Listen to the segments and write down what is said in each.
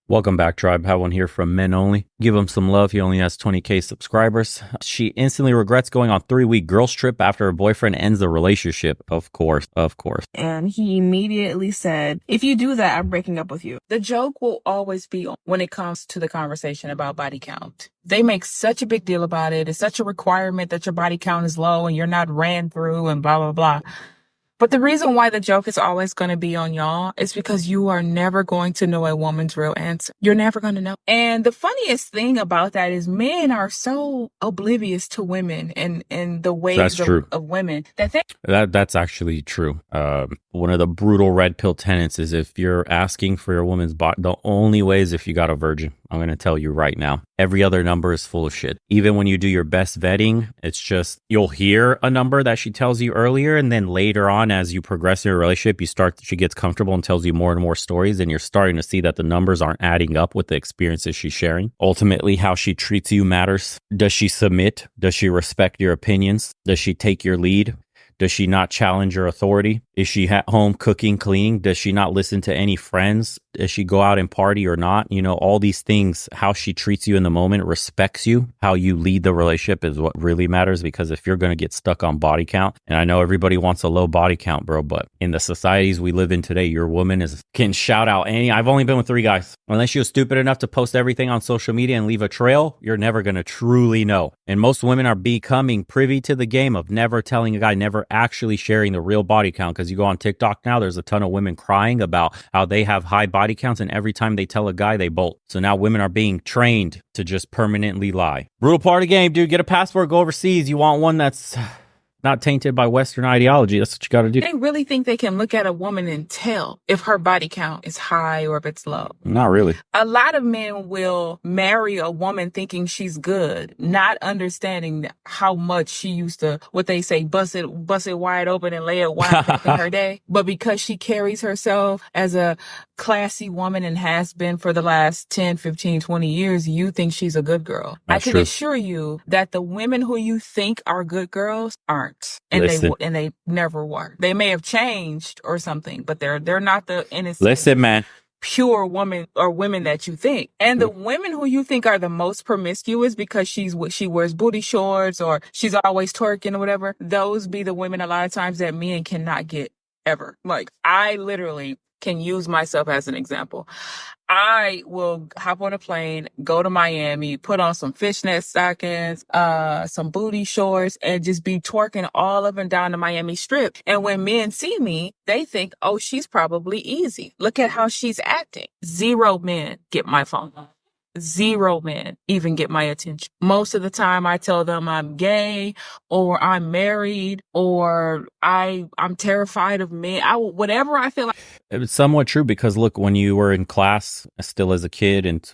Welcome back, tribe. Have one here from Men Only. Give him some love. He only has 20K subscribers. She instantly regrets going on 3-week girls trip after her boyfriend ends the relationship. Of course. And he immediately said, if you do that, I'm breaking up with you. The joke will always be on when it comes to the conversation about body count. They make such a big deal about it. It's such a requirement that your body count is low and you're not ran through and blah, blah, blah. But the reason why the joke is always going to be on y'all is because you are never going to know a woman's real answer. You're never going to know. And the funniest thing about that is men are so oblivious to women and the ways of women that that's actually true. One of the brutal red pill tenets is if you're asking for your woman's body, the only way is if you got a virgin. I'm going to tell you right now. Every other number is full of shit. Even when you do your best vetting, it's just you'll hear a number that she tells you earlier, and then later on, as you progress in your relationship, she gets comfortable and tells you more and more stories, and you're starting to see that the numbers aren't adding up with the experiences she's sharing. Ultimately, how she treats you matters. Does she submit? Does she respect your opinions? Does she take your lead? Does she not challenge your authority? Is she at home cooking, cleaning? Does she not listen to any friends? Does she go out and party or not? You know, all these things, how she treats you in the moment, respects you, how you lead the relationship is what really matters. Because if you're going to get stuck on body count, and I know everybody wants a low body count, bro, but in the societies we live in today, your woman can shout out I've only been with 3 guys. Unless you're stupid enough to post everything on social media and leave a trail, you're never going to truly know. And most women are becoming privy to the game of never telling a guy, never actually sharing the real body count. Because you go on TikTok now, there's a ton of women crying about how they have high body counts, and every time they tell a guy, they bolt. So now women are being trained to just permanently lie. Brutal part of the game, dude. Get a passport, go overseas. You want one that's not tainted by Western ideology. That's what you got to do. They really think they can look at a woman and tell if her body count is high or if it's low. Not really. A lot of men will marry a woman thinking she's good, not understanding how much she used to, what they say, bust it wide open and lay it wide open in her day. But because she carries herself as a classy woman and has been for the last 10, 15, 20 years, you think she's a good girl. That's I can true. assure you that the women who you think are good girls aren't. And they never were. They may have changed or something, but they're not the innocent, pure woman or women that you think. And the women who you think are the most promiscuous because she wears booty shorts or she's always twerking or whatever, those be the women a lot of times that men cannot get ever. Like, I literally can use myself as an example. I will hop on a plane, go to Miami, put on some fishnet stockings, some booty shorts, and just be twerking all up and down the Miami Strip. And when men see me, they think, oh, she's probably easy. Look at how she's acting. 0 men get my phone. 0 men even get my attention. Most of the time I tell them I'm gay or I'm married or I'm terrified of men. Whatever I feel like. It's somewhat true because look, when you were in class, still as a kid and,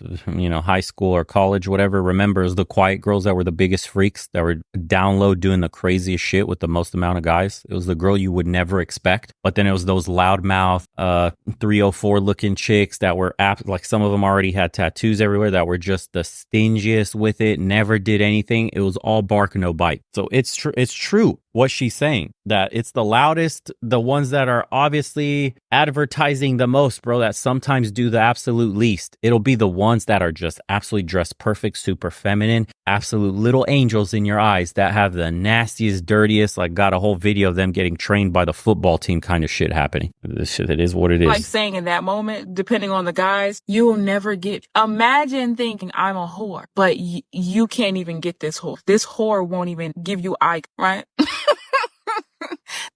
high school or college, whatever, remember it was the quiet girls that were the biggest freaks that were down low doing the craziest shit with the most amount of guys. It was the girl you would never expect. But then it was those loudmouth, 304 looking chicks that were like some of them already had tattoos everywhere that were just the stingiest with it, never did anything. It was all bark, no bite. So it's true what she's saying, that it's the loudest, the ones that are obviously advertising the most, bro, that sometimes do the absolute least. It'll be the ones that are just absolutely dressed perfect, super feminine, absolute little angels in your eyes that have the nastiest, dirtiest, like got a whole video of them getting trained by the football team kind of shit happening. This shit, it is what it is. Like saying in that moment, depending on the guys, you'll never get, imagine thinking I'm a whore, but you can't even get this whore. This whore won't even give you eye, right?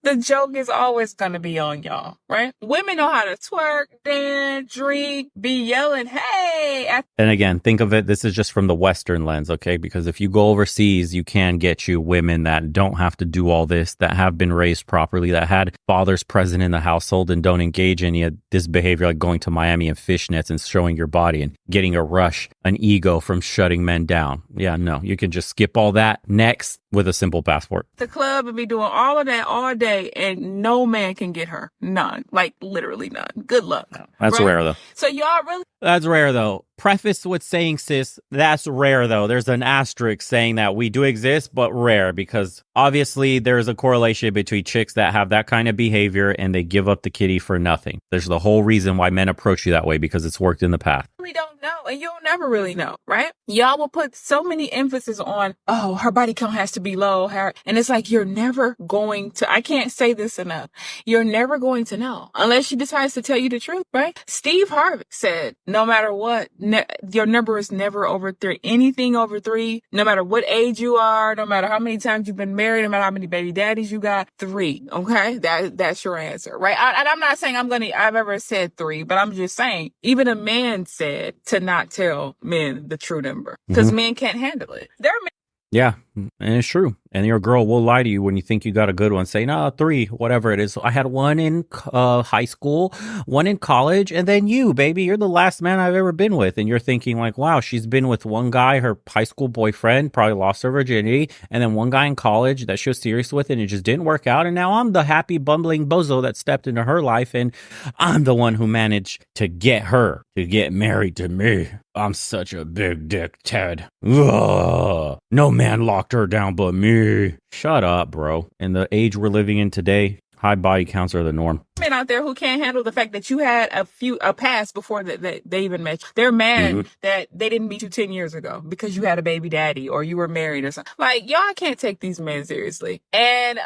The joke is always going to be on y'all, right? Women know how to twerk, dance, drink, be yelling, hey. And again, think of it, this is just from the Western lens, okay? Because if you go overseas, you can get you women that don't have to do all this, that have been raised properly, that had fathers present in the household and don't engage in this behavior like going to Miami in fishnets and showing your body and getting a rush, an ego from shutting men down. Yeah, no, you can just skip all that next with a simple passport. The club and be doing all of that all day and no man can get her. None. Like literally none. Good luck. No, that's rare though. So y'all really... That's rare though. Preface with saying, sis, that's rare though. There's an asterisk saying that we do exist, but rare, because obviously there's a correlation between chicks that have that kind of behavior and they give up the kitty for nothing. There's the whole reason why men approach you that way, because it's worked in the past. We don't and you'll never really know, right? Y'all will put so many emphasis on, oh, her body count has to be low. And it's like, you're never going to, I can't say this enough. You're never going to know unless she decides to tell you the truth, right? Steve Harvey said, no matter what, your number is never over 3. Anything over 3, no matter what age you are, no matter how many times you've been married, no matter how many baby daddies you got, 3. Okay. That's your answer, right? And I'm not saying I've ever said 3, but I'm just saying, even a man said to not tell men the true number because men can't handle it. There are men. Yeah, and it's true. And your girl will lie to you when you think you got a good one. Say, no, 3, whatever it is. I had 1 in high school, 1 in college, and then you, baby. You're the last man I've ever been with. And you're thinking like, wow, she's been with one guy, her high school boyfriend, probably lost her virginity, and then one guy in college that she was serious with, and it just didn't work out. And now I'm the happy, bumbling bozo that stepped into her life, and I'm the one who managed to get her to get married to me. I'm such a big dick, Ted. Ugh. No man locked her down but me. Shut up, bro. In the age we're living in today, high body counts are the norm. Men out there who can't handle the fact that you had a past before that they even met you. They're mad that they didn't meet you 10 years ago because you had a baby daddy or you were married or something. Like, y'all can't take these men seriously. And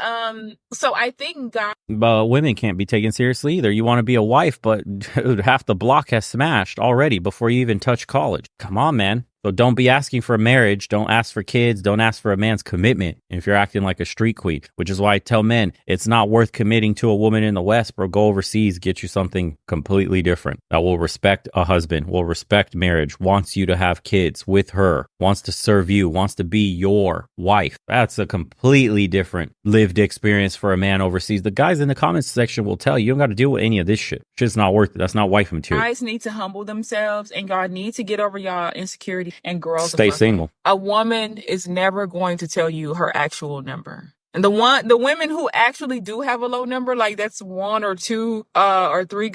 so I think But women can't be taken seriously either. You want to be a wife, but dude, half the block has smashed already before you even touch college. Come on, man. So don't be asking for a marriage. Don't ask for kids. Don't ask for a man's commitment if you're acting like a street queen, which is why I tell men it's not worth committing to a woman in the West, bro. Go overseas, get you something completely different that will respect a husband, will respect marriage, wants you to have kids with her, wants to serve you, wants to be your wife. That's a completely different lived experience for a man overseas. The guys in the comments section will tell you, you don't got to deal with any of this shit. Shit's not worth it. That's not wife material. Guys need to humble themselves and y'all need to get over y'all insecurity. And girls stay single. A woman is never going to tell you her actual number. And the women who actually do have a low number, like that's 1 or 2 or 3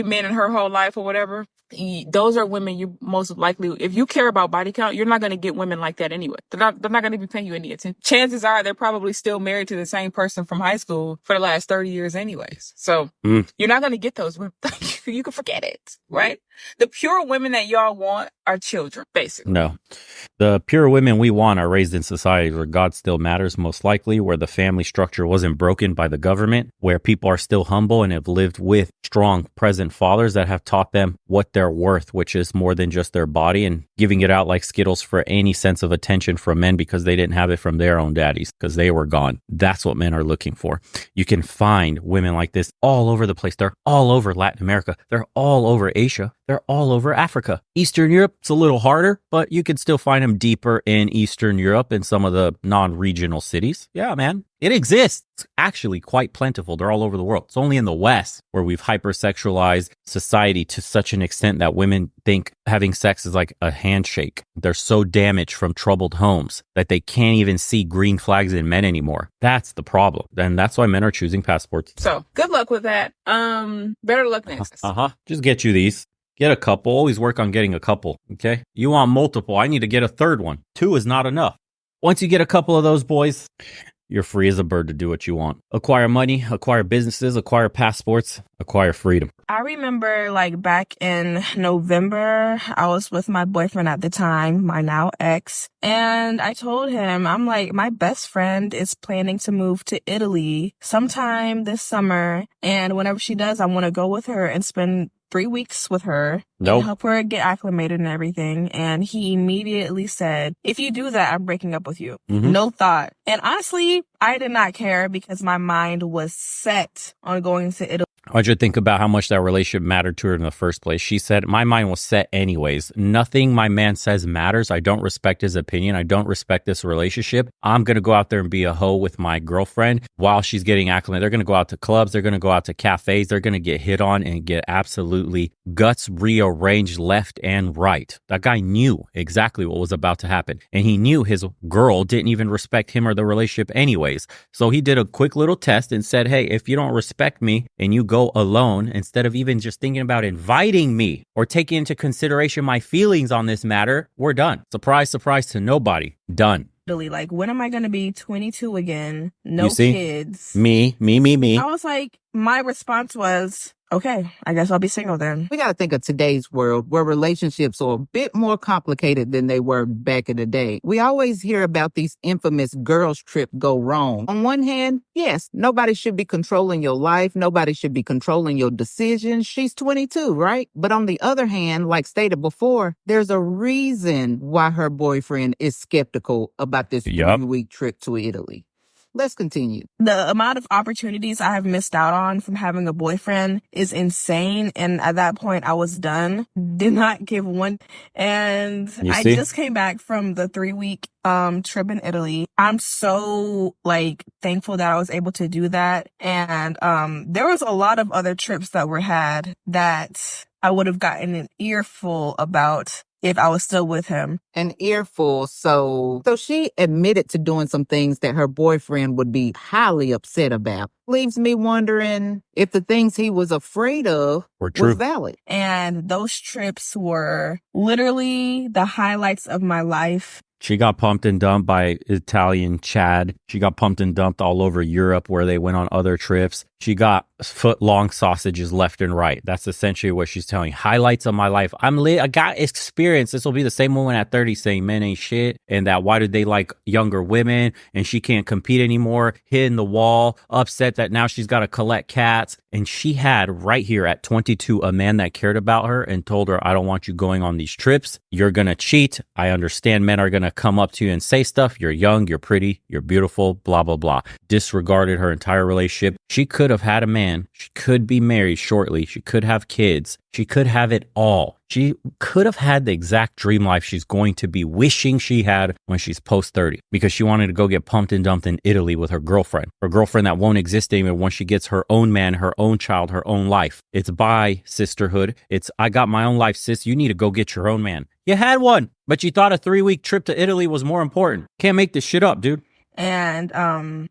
men in her whole life or whatever. Those are women you most likely, if you care about body count, you're not going to get women like that anyway. They're not going to be paying you any attention. Chances are they're probably still married to the same person from high school for the last 30 years anyways. So you're not going to get those women. You can forget it, right? The pure women that y'all want are children, basically. No. The pure women we want are raised in society where God still matters, most likely, where the family structure wasn't broken by the government, where people are still humble and have lived with strong present fathers that have taught them what they're worth, which is more than just their body, and giving it out like Skittles for any sense of attention from men because they didn't have it from their own daddies because they were gone. That's what men are looking for. You can find women like this all over the place. They're all over Latin America. They're all over Asia. They're all over Africa. Eastern Europe, it's a little harder, but you can still find them deeper in Eastern Europe in some of the non-regional cities. Yeah, man. It exists. It's actually quite plentiful. They're all over the world. It's only in the West where we've hypersexualized society to such an extent that women think having sex is like a handshake. They're so damaged from troubled homes that they can't even see green flags in men anymore. That's the problem. And that's why men are choosing passports. So good luck with that. Better luck next. Just get you these. Get a couple. Always work on getting a couple. Okay. You want multiple. I need to get a third one. 2 is not enough. Once you get a couple of those boys, you're free as a bird to do what you want. Acquire money, acquire businesses, acquire passports, acquire freedom. I remember like back in November, I was with my boyfriend at the time, my now ex, and I told him, I'm like, my best friend is planning to move to Italy sometime this summer. And whenever she does, I want to go with her and spend 3 weeks with her and help her get acclimated and everything. And he immediately said, if you do that, I'm breaking up with you. No thought. And honestly, I did not care because my mind was set on going to Italy. I want you to think about how much that relationship mattered to her in the first place. She said, my mind was set anyways. Nothing my man says matters. I don't respect his opinion. I don't respect this relationship. I'm going to go out there and be a hoe with my girlfriend while she's getting acclimated. They're going to go out to clubs. They're going to go out to cafes. They're going to get hit on and get absolutely guts rearranged left and right. That guy knew exactly what was about to happen. And he knew his girl didn't even respect him or the relationship anyways. So he did a quick little test and said, hey, if you don't respect me and you go alone, instead of even just thinking about inviting me or taking into consideration my feelings on this matter, we're done. Surprise, surprise to nobody. Done. Like, when am I going to be 22 again? No kids. Me. I was like, my response was, okay, I guess I'll be single then. We got to think of today's world where relationships are a bit more complicated than they were back in the day. We always hear about these infamous girls' trip go wrong. On one hand, yes, nobody should be controlling your life. Nobody should be controlling your decisions. She's 22, right? But on the other hand, like stated before, there's a reason why her boyfriend is skeptical about this 3-week trip to Italy. Let's continue. The amount of opportunities I have missed out on from having a boyfriend is insane. And at that point, I was done. Did not give one. And I just came back from the 3-week trip in Italy. I'm so thankful that I was able to do that. And there was a lot of other trips that were had that I would have gotten an earful about if I was still with him. An earful. So she admitted to doing some things that her boyfriend would be highly upset about. Leaves me wondering if the things he was afraid of were valid. And those trips were literally the highlights of my life. She got pumped and dumped by Italian Chad. She got pumped and dumped all over Europe where they went on other trips. She got foot-long sausages left and right. That's essentially what she's telling. Highlights of my life. I got experience. This will be the same woman at 30 saying men ain't shit and that why do they like younger women and she can't compete anymore, hitting the wall, upset that now she's got to collect cats. And she had right here at 22 a man that cared about her and told her, I don't want you going on these trips. You're going to cheat. I understand men are going to come up to you and say stuff. You're young, you're pretty, you're beautiful, blah, blah, blah. Disregarded her entire relationship. She could have had a man. She could be married shortly. She could have kids. She could have it all. She could have had the exact dream life she's going to be wishing she had when she's post 30 because she wanted to go get pumped and dumped in Italy with her girlfriend that won't exist anymore once she gets her own man, her own child, her own life. It's bi sisterhood. It's I got my own life, sis. You need to go get your own man. You had one, but you thought a 3-week trip to Italy was more important. Can't make this shit up, dude. And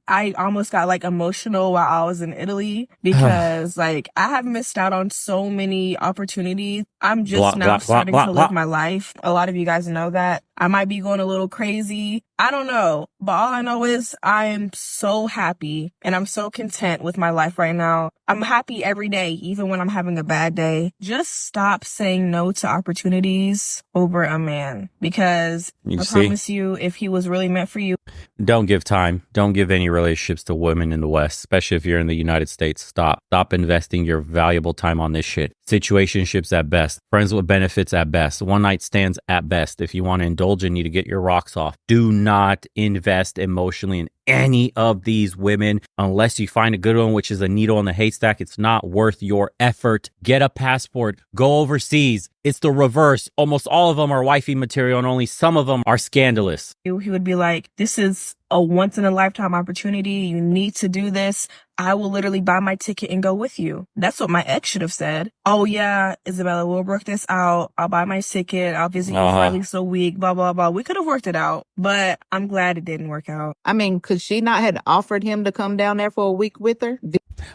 I almost got emotional while I was in Italy because I have missed out on so many opportunities. I'm just starting to live my life. A lot of you guys know that. I might be going a little crazy. I don't know. But all I know is I am so happy and I'm so content with my life right now. I'm happy every day, even when I'm having a bad day. Just stop saying no to opportunities over a man because promise you, if he was really meant for you. Don't give time. Don't give any relationships to women in the West, especially if you're in the United States. Stop investing your valuable time on this shit. Situationships at best. Friends with benefits at best. One night stands at best. If you want to indulge and need to get your rocks off, do not invest emotionally in any of these women unless you find a good one, which is a needle in the haystack. It's not worth your effort. Get a passport. Go overseas. It's the reverse. Almost all of them are wifey material and only some of them are scandalous. He would be like, this is a once in a lifetime opportunity. You need to do this. I will literally buy my ticket and go with you. That's what my ex should have said. Oh yeah, Isabella, we'll work this out. I'll buy my ticket. I'll visit you for at least a week, blah, blah, blah. We could have worked it out, but I'm glad it didn't work out. I mean, could she not have offered him to come down there for a week with her?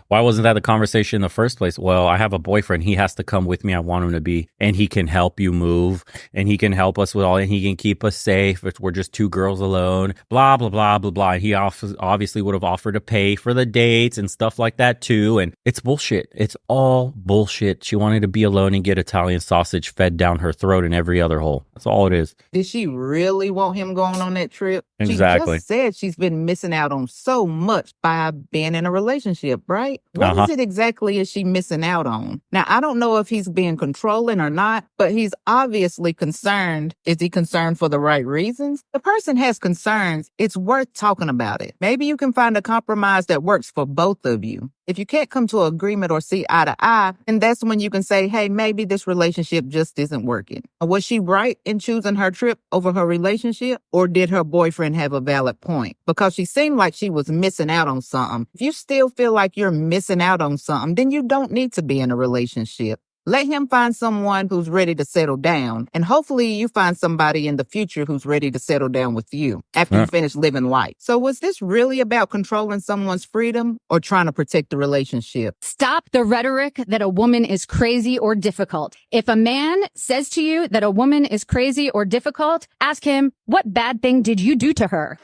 Why wasn't that the conversation in the first place? Well, I have a boyfriend. He has to come with me. I want him to be, and he can help you move and he can help us with all, and he can keep us safe if we're just two girls alone, blah, blah, blah, blah, blah. And he obviously would have offered to pay for the dates and stuff like that too. And it's bullshit. It's all bullshit. She wanted to be alone and get Italian sausage fed down her throat in every other hole. That's all it is. Did she really want him going on that trip? Exactly. She just said she's been missing out on so much by being in a relationship, right? What is it exactly is she missing out on? Now, I don't know if he's being controlling or not, but he's obviously concerned. Is he concerned for the right reasons? The person has concerns. It's worth talking about it. Maybe you can find a compromise that works for both of you. If you can't come to an agreement or see eye to eye, then that's when you can say, hey, maybe this relationship just isn't working. Was she right in choosing her trip over her relationship? Or did her boyfriend have a valid point? Because she seemed like she was missing out on something. If you still feel like you're missing out on something, then you don't need to be in a relationship. Let him find someone who's ready to settle down. And hopefully you find somebody in the future who's ready to settle down with you after you finish living life. So was this really about controlling someone's freedom or trying to protect the relationship? Stop the rhetoric that a woman is crazy or difficult. If a man says to you that a woman is crazy or difficult, ask him, what bad thing did you do to her?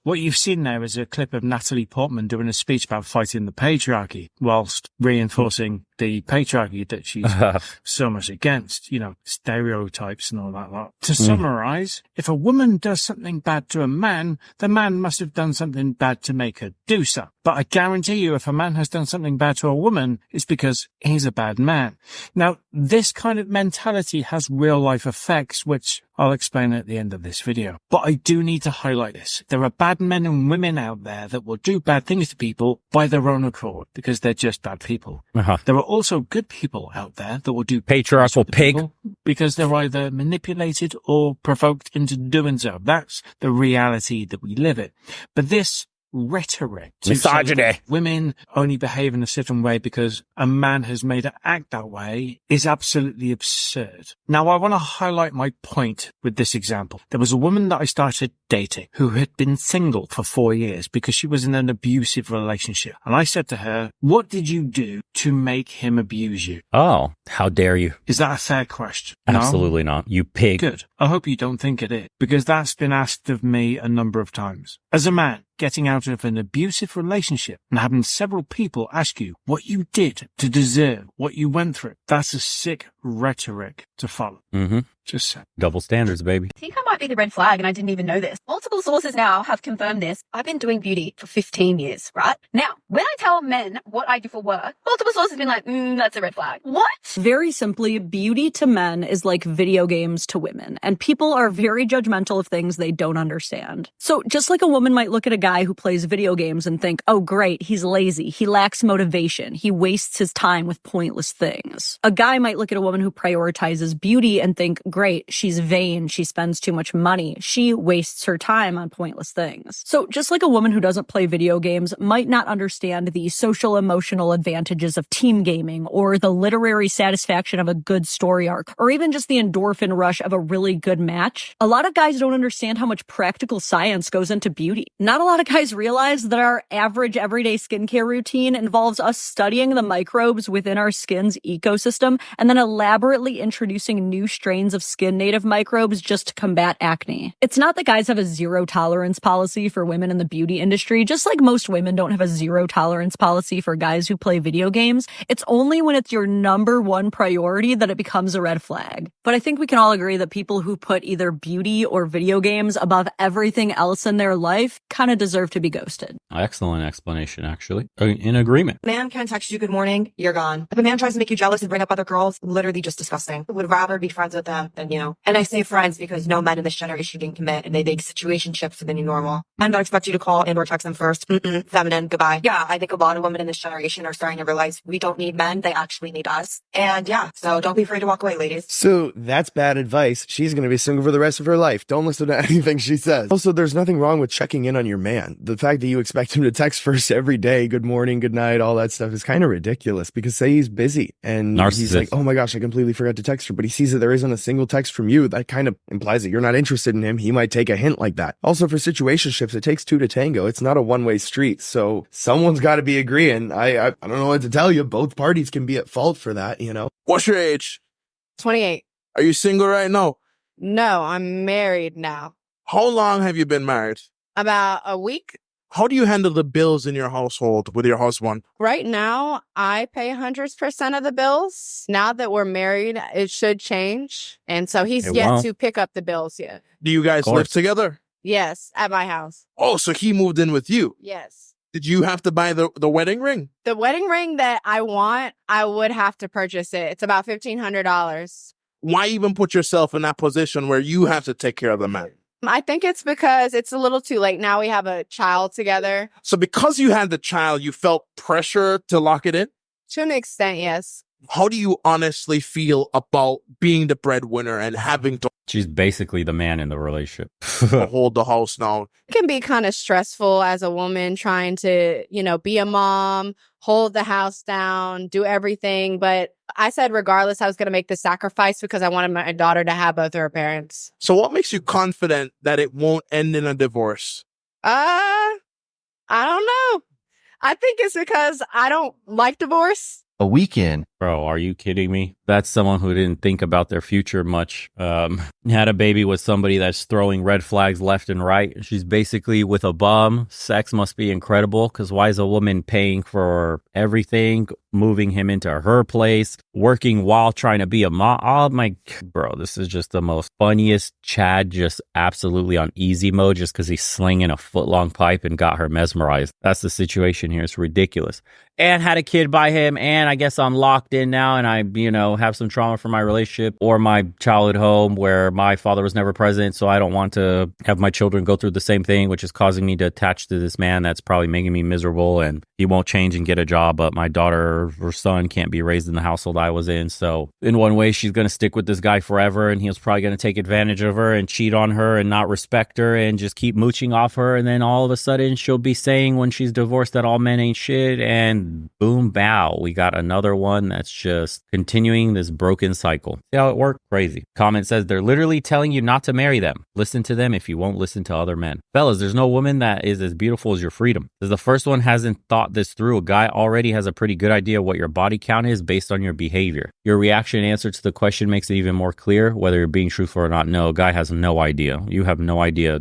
What you've seen there is a clip of Natalie Portman doing a speech about fighting the patriarchy whilst reinforcing the patriarchy that she's so much against, you know, stereotypes and all that lot. To summarize, if a woman does something bad to a man, the man must have done something bad to make her do so. But I guarantee you, if a man has done something bad to a woman, it's because he's a bad man. Now, this kind of mentality has real life effects, which I'll explain at the end of this video. But I do need to highlight this. There are bad men and women out there that will do bad things to people by their own accord because they're just bad people. There are also good people out there that will do patriarchal pig because they're either manipulated or provoked into doing so. That's the reality that we live in. But this rhetoric to misogyny, women only behave in a certain way because a man has made her act that way, is absolutely absurd. Now, I want to highlight my point with this example. There was a woman that I started dating who had been single for 4 years because she was in an abusive relationship. And I said to her, what did you do to make him abuse you? Oh, how dare you? Is that a fair question? Absolutely not. You pig. Good. I hope you don't think it is, because that's been asked of me a number of times. As a man, getting out of an abusive relationship and having several people ask you what you did to deserve what you went through, that's a sick rhetoric to follow. Just saying. Double standards, baby. I think I might be the red flag and I didn't even know this. Multiple sources now have confirmed this. I've been doing beauty for 15 years, right? Now, when I tell men what I do for work, multiple sources have been like, that's a red flag. What? Very simply, beauty to men is like video games to women, and people are very judgmental of things they don't understand. So just like a woman might look at a guy who plays video games and think, oh great, he's lazy, he lacks motivation, he wastes his time with pointless things. A guy might look at a woman who prioritizes beauty and think, great, she's vain, she spends too much money, she wastes her time on pointless things. So just like a woman who doesn't play video games might not understand the social emotional advantages of team gaming or the literary satisfaction of a good story arc or even just the endorphin rush of a really good match, a lot of guys don't understand how much practical science goes into beauty. Not a lot of guys realize that our average everyday skincare routine involves us studying the microbes within our skin's ecosystem and then elaborately introducing new strains of skin native microbes just to combat acne. It's not that guys have a zero tolerance policy for women in the beauty industry, just like most women don't have a zero tolerance policy for guys who play video games. It's only when it's your number one priority that it becomes a red flag. But I think we can all agree that people who put either beauty or video games above everything else in their life kind of deserve to be ghosted. Excellent explanation, actually. In agreement. Man can text you good morning, you're gone. If a man tries to make you jealous and bring up other girls, literally just disgusting. I would rather be friends with them than you. And I say friends because no men in this generation can commit and they think situationships are the new normal. Men don't expect you to call and or text them first. Feminine, goodbye. Yeah, I think a lot of women in this generation are starting to realize we don't need men, they actually need us. And yeah, so don't be afraid to walk away, ladies. So that's bad advice. She's going to be single for the rest of her life. Don't listen to anything she says. Also, there's nothing wrong with checking in on your man. The fact that you expect him to text first every day, good morning, good night, all that stuff is kind of ridiculous because say he's busy and he's like, oh my gosh, I completely forgot to text her, but he sees that there isn't a single text from you. That kind of implies that you're not interested in him. He might take a hint like that. Also, for situationships, it takes two to tango. It's not a one-way street. So someone's got to be agreeing. I don't know what to tell you. Both parties can be at fault for that, you know? What's your age? 28. Are you single right now? No, I'm married now. How long have you been married? About a week. How do you handle the bills in your household with your husband? Right now, I pay 100% of the bills. Now that we're married, it should change. And so he's yet to pick up the bills yet. Do you guys live together? Yes, at my house. Oh, so he moved in with you? Yes. Did you have to buy the wedding ring? The wedding ring that I want, I would have to purchase it. It's about $1,500. Why even put yourself in that position where you have to take care of the man? I think it's because it's a little too late. Now we have a child together. So because you had the child, you felt pressure to lock it in? To an extent, yes. How do you honestly feel about being the breadwinner and having to... She's basically the man in the relationship. hold the house now. It can be kind of stressful as a woman trying to, be a mom, hold the house down, do everything. But I said regardless, I was going to make the sacrifice because I wanted my daughter to have both her parents. So what makes you confident that it won't end in a divorce? I don't know. I think it's because I don't like divorce. a weekend. Bro, are you kidding me? That's someone who didn't think about their future much. Had a baby with somebody that's throwing red flags left and right. She's basically with a bum. Sex must be incredible, because why is a woman paying for everything, moving him into her place, working while trying to be a mom? Oh my, bro, this is just the most funniest Chad, just absolutely on easy mode just because he's slinging a foot-long pipe and got her mesmerized. That's the situation here. It's ridiculous. And had a kid by him, and I guess I'm locked in now, and I, have some trauma from my relationship or my childhood home where my father was never present, so I don't want to have my children go through the same thing, which is causing me to attach to this man that's probably making me miserable, and he won't change and get a job, but my daughter or son can't be raised in the household I was in. So in one way, she's going to stick with this guy forever, and he was probably going to take advantage of her and cheat on her and not respect her and just keep mooching off her, and then all of a sudden she'll be saying when she's divorced that all men ain't shit, and boom, bow, we got another one that's just continuing this broken cycle. See how it worked? Crazy. Comment says they're literally telling you not to marry them. Listen to them if you won't listen to other men. Fellas, there's no woman that is as beautiful as your freedom. Because the first one hasn't thought this through. A guy already has a pretty good idea what your body count is based on your behavior. Your reaction and answer to the question makes it even more clear whether you're being truthful or not. No, a guy has no idea. You have no idea.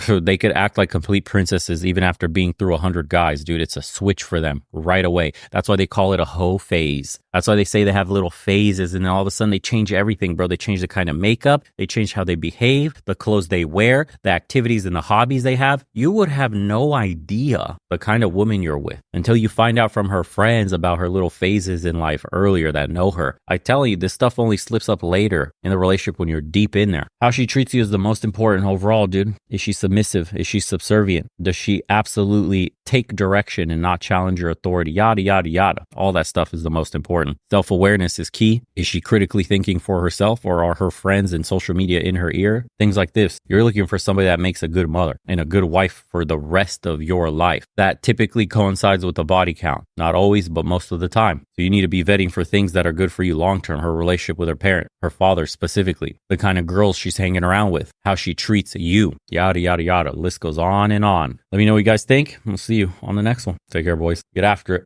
They could act like complete princesses even after being through 100 guys, dude. It's a switch for them right away. That's why they call it a hoe phase. That's why they say they have little phases, and then all of a sudden they change everything, bro. They change the kind of makeup, they change how they behave, the clothes they wear, the activities and the hobbies they have. You would have no idea the kind of woman you're with until you find out from her friends about her little phases in life earlier that know her. I tell you, this stuff only slips up later in the relationship when you're deep in there. How she treats you is the most important overall, dude. Is she submissive? Is she subservient? Does she absolutely take direction and not challenge your authority? Yada, yada, yada. All that stuff is the most important. Self-awareness is key. Is she critically thinking for herself, or are her friends and social media in her ear? Things like this. You're looking for somebody that makes a good mother and a good wife for the rest of your life. That typically coincides with the body count. Not always, but most of the time. So you need to be vetting for things that are good for you long-term. Her relationship with her parent, her father specifically, the kind of girls she's hanging around with, how she treats you, yada, yada, yada. List goes on and on. Let me know what you guys think. We'll see you on the next one. Take care, boys. Get after it.